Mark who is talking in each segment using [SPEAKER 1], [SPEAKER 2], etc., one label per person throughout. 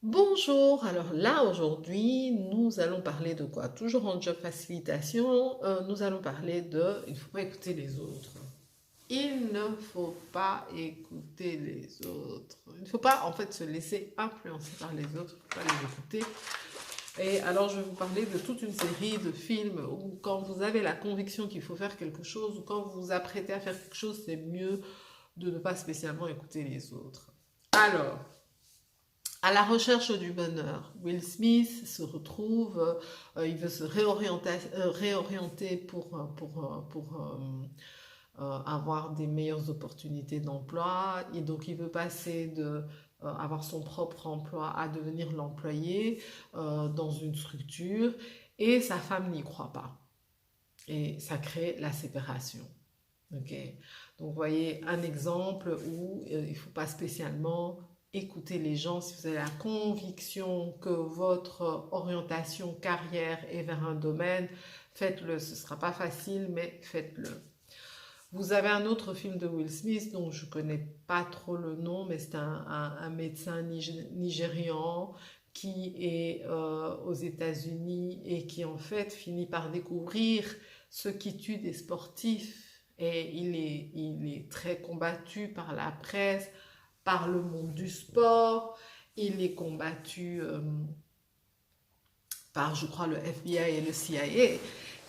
[SPEAKER 1] Bonjour, alors là aujourd'hui nous allons parler de quoi? Toujours en job facilitation, nous allons parler de il ne faut pas écouter les autres. Il ne faut pas écouter les autres. Il ne faut pas en fait se laisser influencer par les autres, il ne faut pas les écouter. Et alors je vais vous parler de toute une série de films où quand vous avez la conviction qu'il faut faire quelque chose ou quand vous vous apprêtez à faire quelque chose, c'est mieux de ne pas spécialement écouter les autres. Alors, à la recherche du bonheur, Will Smith se retrouve, il veut se réorienter pour avoir des meilleures opportunités d'emploi. Et donc il veut passer de avoir son propre emploi à devenir l'employé dans une structure. Et sa femme n'y croit pas. Et ça crée la séparation. Okay. Donc, vous voyez un exemple où il ne faut pas spécialement écouter les gens. Si vous avez la conviction que votre orientation carrière est vers un domaine, faites-le. Ce ne sera pas facile, mais faites-le. Vous avez un autre film de Will Smith dont je ne connais pas trop le nom, mais c'est un médecin nigérian qui est aux États-Unis et qui en fait finit par découvrir ce qui tue des sportifs. Et il est très combattu par la presse, par le monde du sport. Il est combattu par, je crois, le FBI et le CIA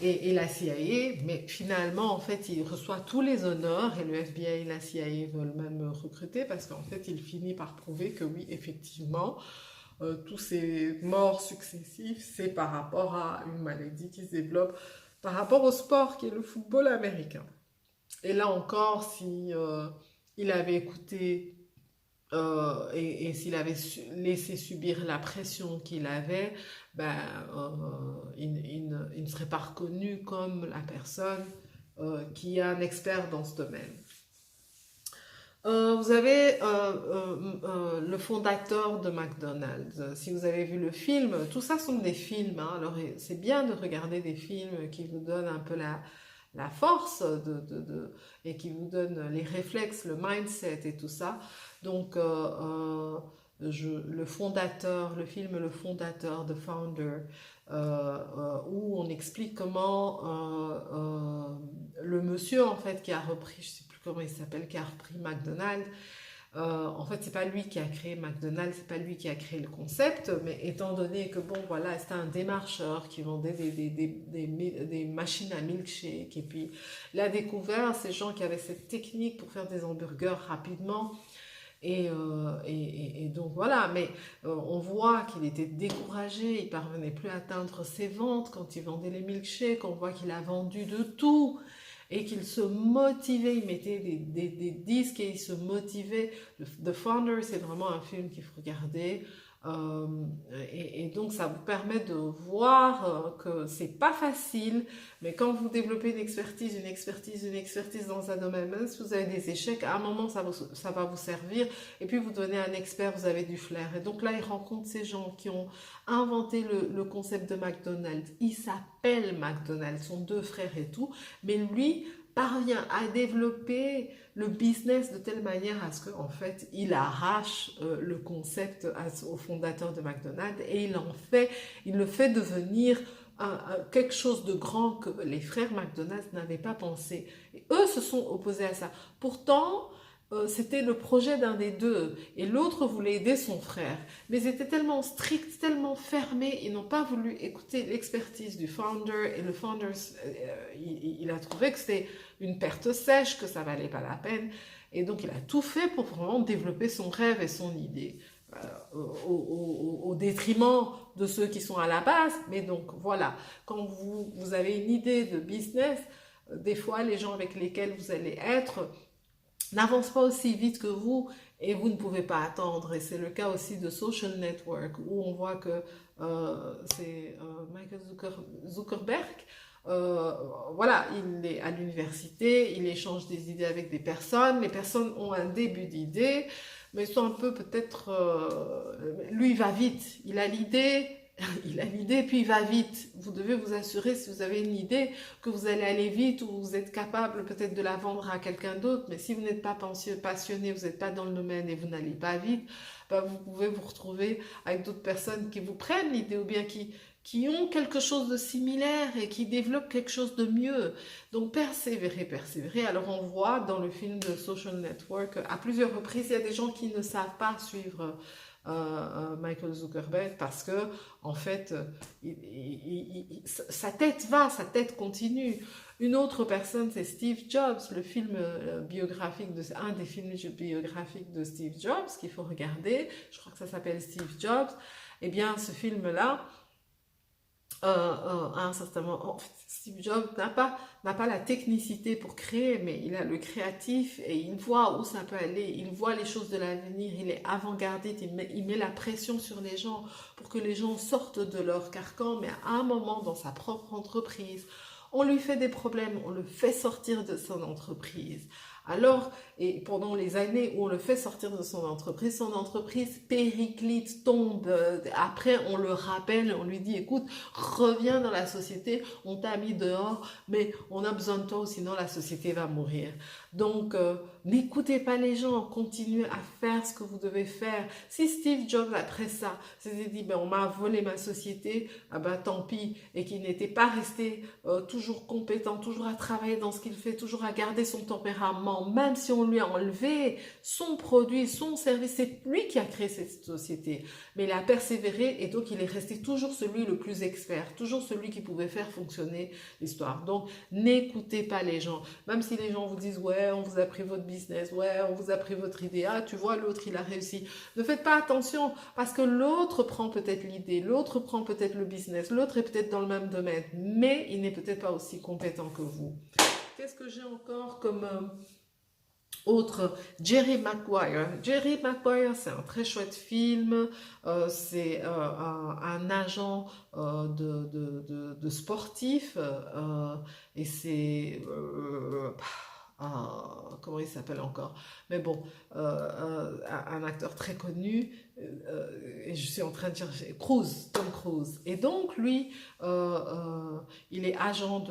[SPEAKER 1] et la CIA, mais finalement, en fait, il reçoit tous les honneurs et le FBI et la CIA veulent même me recruter parce qu'en fait, il finit par prouver que oui, effectivement, tous ces morts successifs, c'est par rapport à une maladie qui se développe par rapport au sport qui est le football américain. Et là encore, si il avait écouté et s'il avait laissé subir la pression qu'il avait, ben, il ne serait pas reconnu comme la personne qui est un expert dans ce domaine. Vous avez le fondateur de McDonald's. Si vous avez vu le film, tout ça sont des films. Hein. Alors c'est bien de regarder des films qui vous donnent un peu la force et qui vous donnent les réflexes, le mindset et tout ça. Donc le fondateur, le film Le Fondateur, The Founder, où on explique comment le monsieur en fait qui a repris, je sais plus comment il s'appelle, qui a repris McDonald's. En fait, c'est pas lui qui a créé McDonald's, c'est pas lui qui a créé le concept, mais étant donné que bon, voilà, c'était un démarcheur qui vendait des machines à milkshake, et puis il a découvert ces gens qui avaient cette technique pour faire des hamburgers rapidement. Et donc voilà, mais on voit qu'il était découragé, il parvenait plus à atteindre ses ventes quand il vendait les milkshakes, on voit qu'il a vendu de tout et qu'il se motivait, il mettait des disques et il se motivait. The Founder, c'est vraiment un film qu'il faut regarder. Euh, et donc ça vous permet de voir que c'est pas facile, mais quand vous développez une expertise dans un domaine, même si vous avez des échecs, à un moment ça va vous servir, et puis vous devenez un expert, vous avez du flair. Et donc là, il rencontre ces gens qui ont inventé le concept de McDonald's. Il s'appelle McDonald's, sont deux frères et tout, mais lui parvient à développer le business de telle manière à ce qu'en fait, il arrache le concept au fondateur de McDonald's et il le fait devenir quelque chose de grand que les frères McDonald's n'avaient pas pensé. Et eux se sont opposés à ça. Pourtant, c'était le projet d'un des deux et l'autre voulait aider son frère. Mais ils étaient tellement stricts, tellement fermés, ils n'ont pas voulu écouter l'expertise du founder et le founder, il a trouvé que c'était une perte sèche, que ça valait pas la peine et donc il a tout fait pour vraiment développer son rêve et son idée. Au détriment de ceux qui sont à la base. Mais donc voilà, quand vous avez une idée de business, des fois les gens avec lesquels vous allez être n'avancent pas aussi vite que vous et vous ne pouvez pas attendre. Et c'est le cas aussi de Social Network où on voit que c'est Michael Zuckerberg. Euh, voilà, il est à l'université, il échange des idées avec des personnes. Les personnes ont un début d'idée, mais sont un peu peut-être. Lui, il va vite. Il a l'idée, il a l'idée, puis il va vite. Vous devez vous assurer, si vous avez une idée, que vous allez aller vite ou vous êtes capable peut-être de la vendre à quelqu'un d'autre. Mais si vous n'êtes pas passionné, vous n'êtes pas dans le domaine et vous n'allez pas vite, ben vous pouvez vous retrouver avec d'autres personnes qui vous prennent l'idée ou bien qui ont quelque chose de similaire et qui développent quelque chose de mieux. Donc persévérer, persévérer. Alors on voit dans le film de Social Network, à plusieurs reprises, il y a des gens qui ne savent pas suivre Michael Zuckerberg parce que en fait sa tête va, sa tête continue. Une autre personne, c'est Steve Jobs, le film biographique un des films biographiques de Steve Jobs qu'il faut regarder. Je crois que ça s'appelle Steve Jobs. Eh bien, ce film-là, à un certain moment, en fait, Steve Jobs n'a pas la technicité pour créer, mais il a le créatif et il voit où ça peut aller, il voit les choses de l'avenir, il est avant-gardiste, il met la pression sur les gens pour que les gens sortent de leur carcan, mais à un moment dans sa propre entreprise, on lui fait des problèmes, on le fait sortir de son entreprise. Alors, et pendant les années où on le fait sortir de son entreprise périclite, tombe. Après, on le rappelle, on lui dit, écoute, reviens dans la société, on t'a mis dehors, mais on a besoin de toi ou sinon la société va mourir. Donc, n'écoutez pas les gens, continuez à faire ce que vous devez faire. Si Steve Jobs, après ça, s'était dit, ben, on m'a volé ma société, ah ben, tant pis, et qu'il n'était pas resté toujours compétent, toujours à travailler dans ce qu'il fait, toujours à garder son tempérament, même si on lui a enlevé son produit, son service, c'est lui qui a créé cette société. Mais il a persévéré et donc il est resté toujours celui le plus expert, toujours celui qui pouvait faire fonctionner l'histoire. Donc, n'écoutez pas les gens. Même si les gens vous disent, ouais, on vous a pris votre business, ouais, on vous a pris votre idée, ah, tu vois, l'autre, il a réussi. Ne faites pas attention parce que l'autre prend peut-être l'idée, l'autre prend peut-être le business, l'autre est peut-être dans le même domaine, mais il n'est peut-être pas aussi compétent que vous. Qu'est-ce que j'ai encore comme autre? Jerry Maguire. Jerry Maguire, c'est un très chouette film. C'est un agent de sportif et c'est comment il s'appelle encore? Mais bon, un acteur très connu. Et je suis en train de chercher Tom Cruise. Et donc lui, il est agent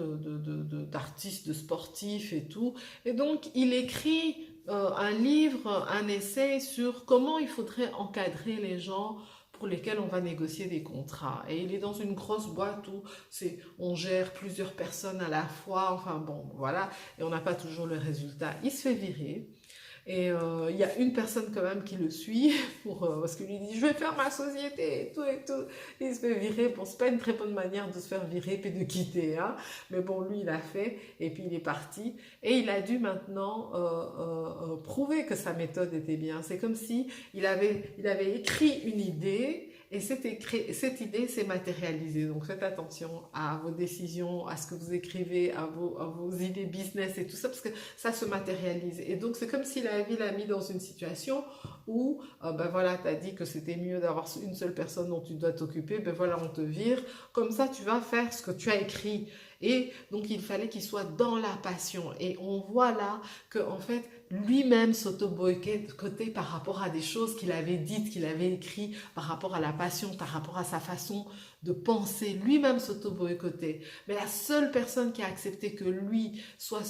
[SPEAKER 1] d'artistes, de sportifs et tout. Et donc il écrit un livre, un essai sur comment il faudrait encadrer les gens pour lesquels on va négocier des contrats. Et il est dans une grosse boîte où on gère plusieurs personnes à la fois, enfin bon, voilà, et on n'a pas toujours le résultat. Il se fait virer. Et il y a une personne quand même qui le suit parce qu'il lui dit je vais faire ma société et tout et tout. Et il se fait virer. Bon, c'est pas une très bonne manière de se faire virer puis de quitter, hein. Mais bon, lui il a fait et puis il est parti et il a dû maintenant prouver que sa méthode était bien. C'est comme si il avait écrit une idée. Et cette idée s'est matérialisée. Donc faites attention à vos décisions, à ce que vous écrivez, à vos idées business et tout ça, parce que ça se matérialise. Et donc c'est comme si la vie l'a mis dans une situation où, ben voilà, tu as dit que c'était mieux d'avoir une seule personne dont tu dois t'occuper, ben voilà, on te vire. Comme ça, tu vas faire ce que tu as écrit. Et donc il fallait qu'il soit dans la passion. Et on voit là que en fait lui-même s'auto-boycottait par rapport à des choses qu'il avait dites, qu'il avait écrites, par rapport à la passion, par rapport à sa façon de penser. Lui-même s'auto-boycottait. Mais la seule personne qui a accepté que lui soit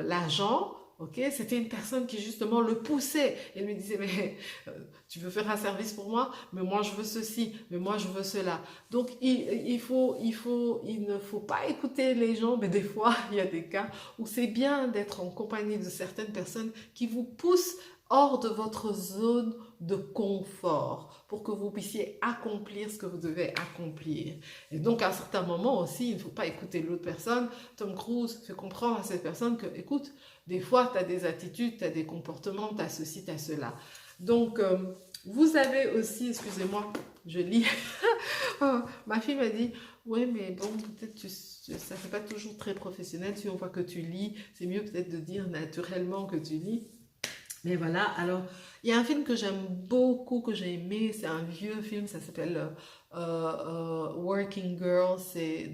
[SPEAKER 1] l'agent, ok, c'était une personne qui justement le poussait et lui disait mais tu veux faire un service pour moi, mais moi je veux ceci, mais moi je veux cela. Donc il ne faut pas écouter les gens, mais des fois il y a des cas où c'est bien d'être en compagnie de certaines personnes qui vous poussent hors de votre zone de confort pour que vous puissiez accomplir ce que vous devez accomplir. Et donc à un certain moment aussi, il ne faut pas écouter l'autre personne. Tom Cruise fait comprendre à cette personne que, écoute, des fois tu as des attitudes, tu as des comportements, tu as ceci, tu as cela. Donc vous avez aussi, excusez-moi, je lis, ma fille m'a dit, ouais mais bon, peut-être ça ne fait pas toujours très professionnel si on voit que tu lis, c'est mieux peut-être de dire naturellement que tu lis. Mais voilà, alors, il y a un film que j'aime beaucoup, que j'ai aimé, c'est un vieux film, ça s'appelle Working Girl, c'est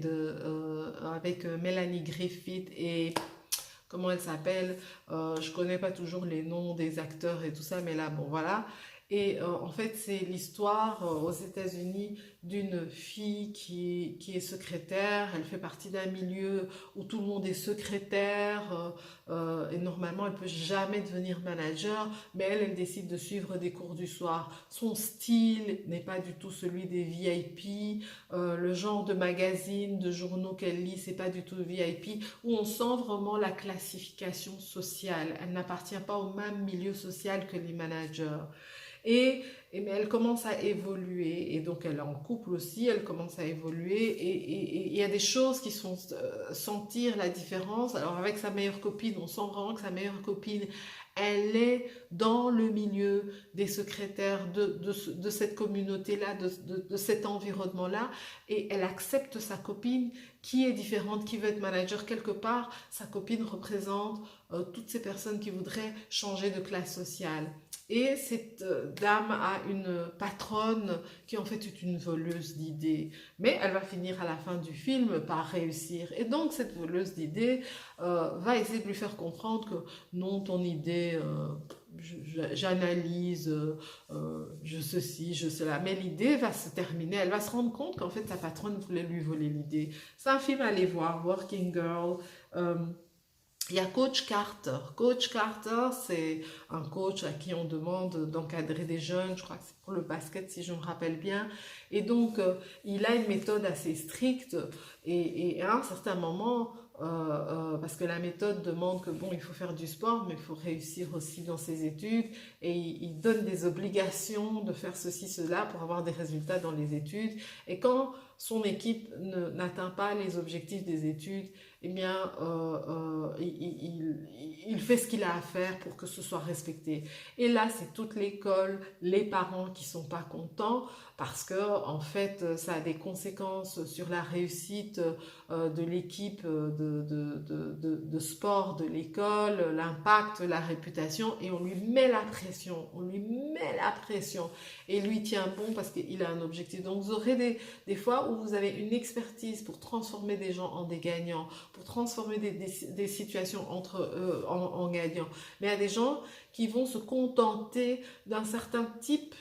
[SPEAKER 1] avec Melanie Griffith et comment elle s'appelle, je connais pas toujours les noms des acteurs et tout ça, mais là, bon, voilà. Et en fait, c'est l'histoire aux États-Unis d'une fille qui est secrétaire. Elle fait partie d'un milieu où tout le monde est secrétaire et normalement, elle peut jamais devenir manager, mais elle décide de suivre des cours du soir. Son style n'est pas du tout celui des VIP. Le genre de magazines, de journaux qu'elle lit, c'est pas du tout VIP, où on sent vraiment la classification sociale. Elle n'appartient pas au même milieu social que les managers. Mais elle commence à évoluer, et donc elle est en couple aussi, elle commence à évoluer, et il y a des choses qui sont sentir la différence. Alors avec sa meilleure copine, on sent vraiment que sa meilleure copine, elle est dans le milieu des secrétaires de cette communauté-là, de cet environnement-là, et elle accepte sa copine qui est différente, qui veut être manager quelque part. Sa copine représente toutes ces personnes qui voudraient changer de classe sociale. Et cette dame a une patronne qui en fait est une voleuse d'idées. Mais elle va finir à la fin du film par réussir. Et donc cette voleuse d'idées va essayer de lui faire comprendre que non, ton idée, j'analyse, je ceci, je cela. Mais l'idée va se terminer. Elle va se rendre compte qu'en fait sa patronne voulait lui voler l'idée. C'est un film à aller voir, Working Girl. Il y a Coach Carter. Coach Carter, c'est un coach à qui on demande d'encadrer des jeunes. Je crois que c'est pour le basket, si je me rappelle bien. Et donc, il a une méthode assez stricte. Et à un certain moment, parce que la méthode demande que, bon, il faut faire du sport, mais il faut réussir aussi dans ses études. Et il donne des obligations de faire ceci, cela pour avoir des résultats dans les études. Et quand son équipe n'atteint pas les objectifs des études, eh bien, il fait ce qu'il a à faire pour que ce soit respecté. Et là, c'est toute l'école, les parents qui sont pas contents parce que, en fait, ça a des conséquences sur la réussite de l'équipe de sport de l'école, l'impact, la réputation, et on lui met la pression, et lui tient bon parce qu'il a un objectif. Donc, vous aurez des fois où vous avez une expertise pour transformer des gens en des gagnants, pour transformer des situations en gagnants. Mais il y a des gens qui vont se contenter d'un certain type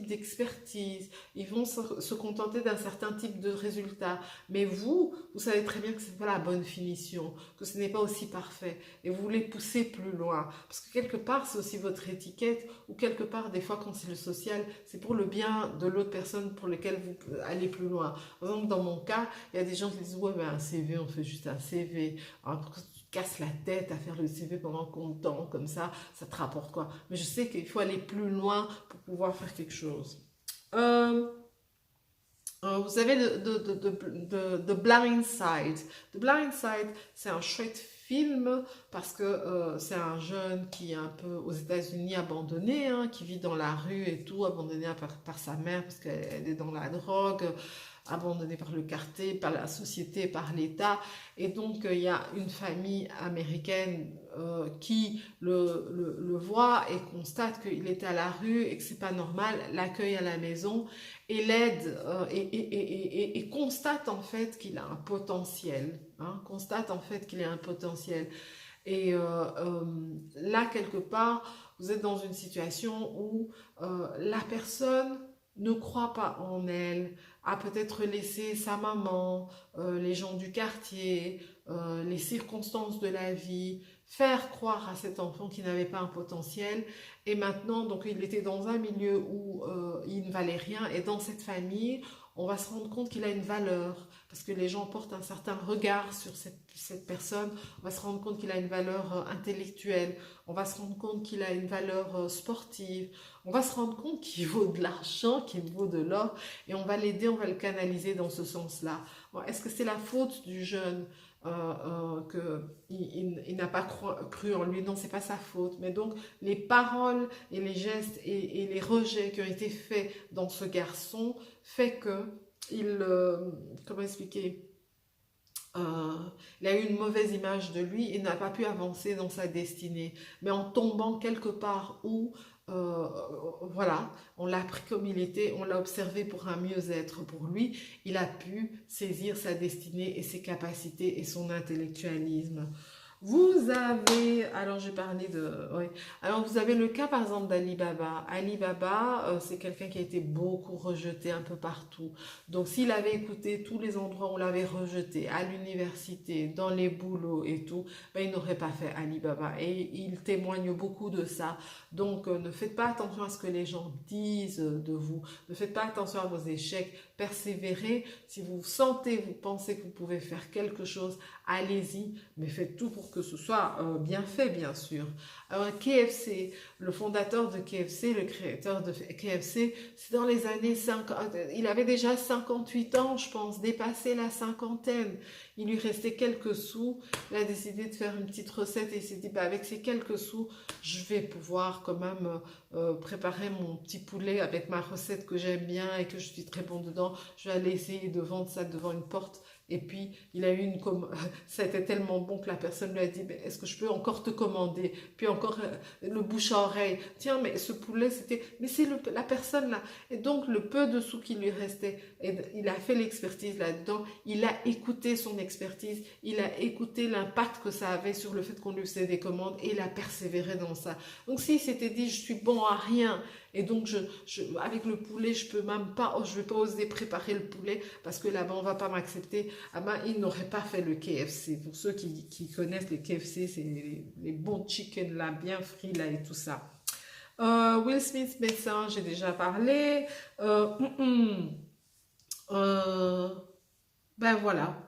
[SPEAKER 1] d'expertise, ils vont se contenter d'un certain type de résultat. Mais vous savez très bien que ce n'est pas la bonne finition, que ce n'est pas aussi parfait, et vous voulez pousser plus loin. Parce que quelque part, c'est aussi votre étiquette, ou quelque part, des fois, quand c'est le social, c'est pour le bien de l'autre personne pour lequel vous allez plus loin. Par exemple, dans mon cas, il y a des gens qui disent, ouais, mais un CV, on fait juste un CV. Alors, pourquoi tu te casses la tête à faire le CV pendant longtemps, comme ça te rapporte quoi? Mais je sais qu'il faut aller plus loin pour pouvoir faire quelque chose. Vous avez The Blind Side. The Blind Side, c'est un chouette film parce que c'est un jeune qui est un peu aux États-Unis abandonné, hein, qui vit dans la rue et tout, abandonné par sa mère parce qu'elle est dans la drogue, abandonné par le quartier, par la société, par l'État. Et donc, il y a une famille américaine qui le voit et constate qu'il est à la rue et que c'est pas normal, l'accueille à la maison et l'aide et constate en fait qu'il a un potentiel, hein, constate en fait qu'il a un potentiel. Et là, quelque part, vous êtes dans une situation où la personne ne croit pas en elle, a peut-être laissé sa maman, les gens du quartier, les circonstances de la vie, faire croire à cet enfant qu'il n'avait pas un potentiel. Et maintenant, donc il était dans un milieu où il ne valait rien. Et dans cette famille, on va se rendre compte qu'il a une valeur. Parce que les gens portent un certain regard sur cette personne. On va se rendre compte qu'il a une valeur intellectuelle. On va se rendre compte qu'il a une valeur sportive. On va se rendre compte qu'il vaut de l'argent, qu'il vaut de l'or. Et on va l'aider, on va le canaliser dans ce sens-là. Bon, est-ce que c'est la faute du jeune qu'il n'a pas cru en lui? Non, c'est pas sa faute. Mais donc, les paroles et les gestes et les rejets qui ont été faits dans ce garçon fait que comment expliquer, il a eu une mauvaise image de lui et n'a pas pu avancer dans sa destinée. Mais en tombant quelque part où, voilà, on l'a pris comme il était, on l'a observé pour un mieux-être pour lui, il a pu saisir sa destinée et ses capacités et son intellectualisme. Vous avez, alors j'ai parlé de, oui. Alors vous avez le cas par exemple d'Ali Baba. Ali Baba, c'est quelqu'un qui a été beaucoup rejeté un peu partout. Donc s'il avait écouté tous les endroits où on l'avait rejeté, à l'université, dans les boulots et tout, ben, il n'aurait pas fait Ali Baba. Et il témoigne beaucoup de ça. Donc ne faites pas attention à ce que les gens disent de vous. Ne faites pas attention à vos échecs. Persévérez. Si vous sentez, vous pensez que vous pouvez faire quelque chose, allez-y, mais faites tout pour que ce soit bien fait, bien sûr. Alors, KFC, le fondateur de KFC, le créateur de KFC, c'est dans les années 50, il avait déjà 58 ans, je pense, dépassé la cinquantaine. Il lui restait quelques sous, il a décidé de faire une petite recette et il s'est dit, bah, avec ces quelques sous, je vais pouvoir quand même préparer mon petit poulet avec ma recette que j'aime bien et que je suis très bon dedans. Je vais aller essayer de vendre ça devant une porte. Et puis, il a eu une ça a été tellement bon que la personne lui a dit, est-ce que je peux encore te commander? Puis encore le bouche à oreille. Tiens, mais ce poulet, c'était, mais c'est la personne là. Et donc, le peu de sous qui lui restait, il a fait l'expertise là-dedans. Il a écouté son expertise. Il a écouté l'impact que ça avait sur le fait qu'on lui faisait des commandes et il a persévéré dans ça. Donc, s'il s'était dit, je suis bon à rien, et donc, avec le poulet, je peux même pas, je vais pas oser préparer le poulet parce que là-bas, on va pas m'accepter. Ah ben, il n'aurait pas fait le KFC. Pour ceux qui connaissent les KFC, c'est les bons chicken là, bien frits là et tout ça. Will Smith, médecin, j'ai déjà parlé. Ben voilà.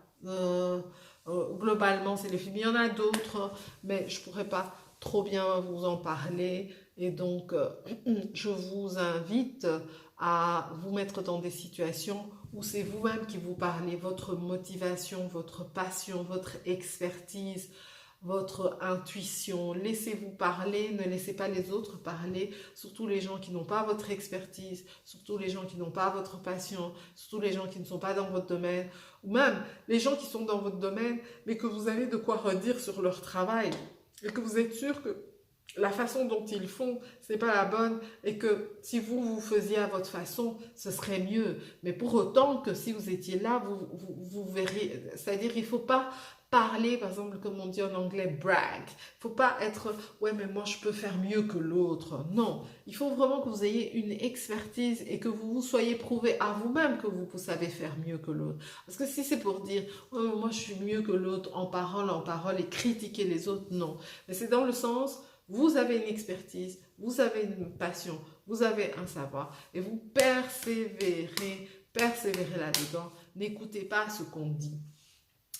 [SPEAKER 1] Globalement, c'est les films. Il y en a d'autres, mais je pourrais pas trop bien vous en parler. Et donc, je vous invite à vous mettre dans des situations où c'est vous-même qui vous parlez, votre motivation, votre passion, votre expertise, votre intuition. Laissez-vous parler, ne laissez pas les autres parler, surtout les gens qui n'ont pas votre expertise, surtout les gens qui n'ont pas votre passion, surtout les gens qui ne sont pas dans votre domaine, ou même les gens qui sont dans votre domaine, mais que vous avez de quoi redire sur leur travail, et que vous êtes sûr que la façon dont ils font, c'est pas la bonne, et que si vous faisiez à votre façon, ce serait mieux. Mais pour autant que si vous étiez là, vous verriez, c'est-à-dire il faut pas parler, par exemple, comme on dit en anglais, brag. Faut pas être, ouais, mais moi je peux faire mieux que l'autre. Non, il faut vraiment que vous ayez une expertise et que vous vous soyez prouvé à vous-même que vous savez faire mieux que l'autre. Parce que si c'est pour dire, ouais, moi je suis mieux que l'autre en parole et critiquer les autres, non. Mais c'est dans le sens, vous avez une expertise, vous avez une passion, vous avez un savoir et vous persévérez là-dedans. N'écoutez pas ce qu'on dit.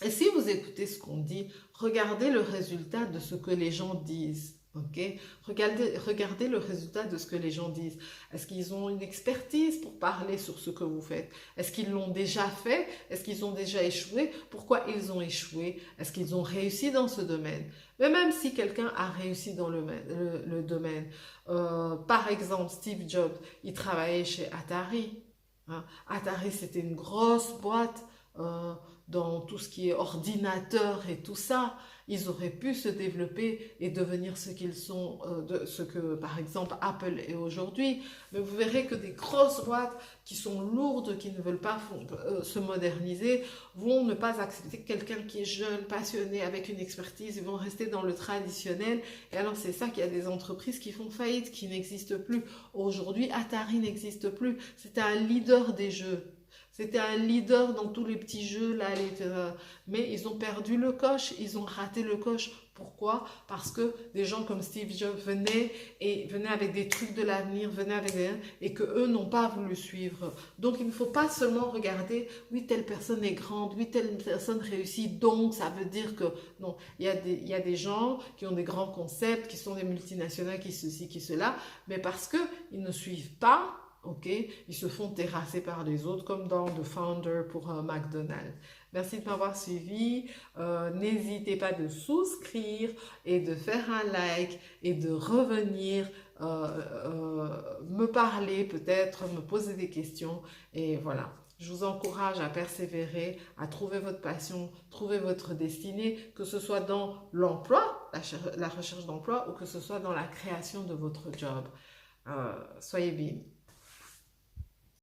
[SPEAKER 1] Et si vous écoutez ce qu'on dit, regardez le résultat de ce que les gens disent. Ok, regardez le résultat de ce que les gens disent. Est-ce qu'ils ont une expertise pour parler sur ce que vous faites? Est-ce qu'ils l'ont déjà fait? Est-ce qu'ils ont déjà échoué? Pourquoi ils ont échoué? Est-ce qu'ils ont réussi dans ce domaine? Mais même si quelqu'un a réussi dans le domaine, par exemple Steve Jobs, il travaillait chez Atari. Hein. Atari, c'était une grosse boîte. Dans tout ce qui est ordinateur et tout ça, ils auraient pu se développer et devenir ce qu'ils sont, ce que par exemple Apple est aujourd'hui. Mais vous verrez que des grosses boîtes qui sont lourdes, qui ne veulent pas se moderniser, vont ne pas accepter quelqu'un qui est jeune, passionné, avec une expertise, ils vont rester dans le traditionnel. Et alors c'est ça qu'il y a des entreprises qui font faillite, qui n'existent plus. Aujourd'hui, Atari n'existe plus. C'était un leader des jeux. C'était un leader dans tous les petits jeux, là, mais ils ont perdu le coche, ils ont raté le coche. Pourquoi? Parce que des gens comme Steve Jobs venaient avec des trucs de l'avenir, et que eux n'ont pas voulu suivre. Donc il ne faut pas seulement regarder, oui, telle personne est grande, oui, telle personne réussit, donc ça veut dire que non. Il y a des gens qui ont des grands concepts, qui sont des multinationales, qui ceci, qui cela, mais parce que ils ne suivent pas. Ok, ils se font terrasser par les autres, comme dans The Founder pour McDonald's. Merci de m'avoir suivi. N'hésitez pas de souscrire et de faire un like et de revenir me parler, peut-être me poser des questions. Et voilà. Je vous encourage à persévérer, à trouver votre passion, trouver votre destinée, que ce soit dans l'emploi, la recherche d'emploi, ou que ce soit dans la création de votre job. Soyez bien.